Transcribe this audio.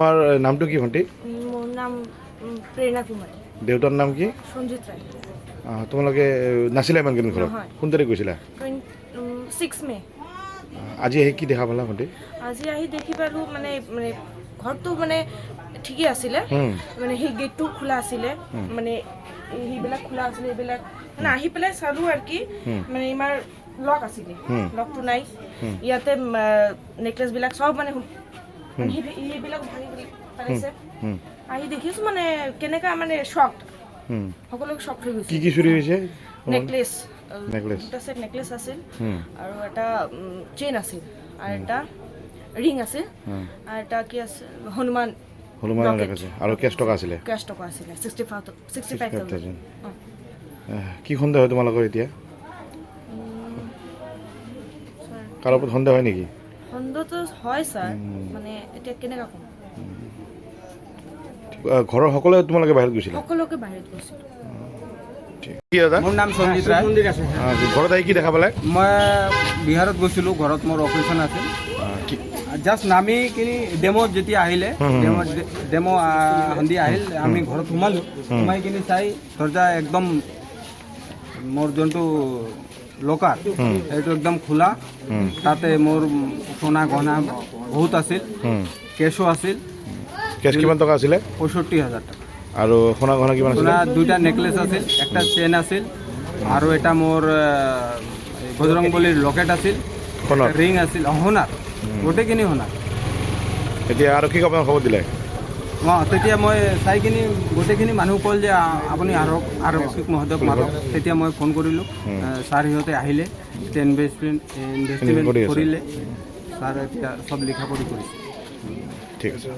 তোমাৰ নামটো কি ভণ্টি? মোৰ নাম প্ৰেৰণা কুমাৰী। দেউতাৰ নাম কি? সঞ্জিত ৰায়। তোমালোকে নাছিলা ইমান কেইদিন ঘৰত? নহয়। কোন তাৰিখ গৈছিলা? 6 মে। আজি আহি কি দেখা পালা ভণ্টি? আজি আহি দেখি পালোঁ মানে ঘৰটো মানে ঠিকেই আছিলে, মানে সেই গেটটো খোলা আছিলে, মানে সেইবিলাক খোলা আছিলে, এইবিলাক মানে আহি পেলাই চালোঁ আৰু কি মানে ইমান লক আছিলে, লকটো নাই। ইয়াতে নেকলেছবিলাক চব মানে সেইবিলাক ভাঙি পেলাইছে। আহি দেখিছোঁ মানে কেনেকা মানে শ্বক, সকলোকে শ্বক হৈ গৈছে। কি কি চুৰি হৈছে? নেকলেছ, নেকলেছ দুটা সেট নেকলেছ আছিল আৰু এটা চেইন আছিল আৰু এটা ৰিং আছিল আৰু এটা কি আছিল হনুমান দেখাইছে আৰু কেছ টকা আছিলে? কেছ টকা আছিলে 65,000। কি সন্দেহ হয় তোমালোকৰ এতিয়া? কাৰো ওপৰত সন্দেহ হয় নেকি? সন্দেহটো হয় ছাৰ, মানে এতিয়া কেনেকুৱা ক'ম, ঘৰৰ সকলোৱে তোমালোকে বাহিৰত গৈছিলা? সকলোকে বাহিৰত গৈছিলোঁ। মোৰ নাম সঞ্জিত ৰায়। ঘৰত আহি কি দেখা পালে? মই বিহাৰত গৈছিলোঁ, ঘৰত মোৰ অপাৰেশ্যন আছিল। জাষ্ট নামি কিনি ডেমো যেতিয়া আহিলে, ডেমো সন্ধিয়া আহিল, আমি ঘৰত সোমালোঁ। সোমাই কিনি চাই দৰ্জা একদম মোৰ যোনটো লকাৰ সেইটো একদম খোলা, তাতে মোৰ সোণা গহনা বহুত আছিল, কেছো আছিল। কেছ কিমান টকা আছিলে? 65,000 টকা। আৰু সোণা গহনা কিমান আছিলে? সোণা দুটা নেকলেছ আছিল, একটা চেইন আছিল আৰু এটা মোৰ বজৰংবলীৰ লকেট আছিল, ৰিং আছিল, সোণাৰ গোটেইখিনি সোণাৰ। এতিয়া আৰু কি আপোনাক খবৰ দিলে? তেতিয়া মই চাই কিনি গোটেইখিনি মানুহ ক'ল যে আপুনি আৰক্ষীক মহোদয়ক মাৰক। তেতিয়া মই ফোন কৰিলোঁ, ছাৰ সিহঁতে আহিলে, ইনভেষ্টিগেশ্যন কৰিলে, ছাৰ এতিয়া চব লিখা পঢ়ি কৰিছে। ঠিক আছে।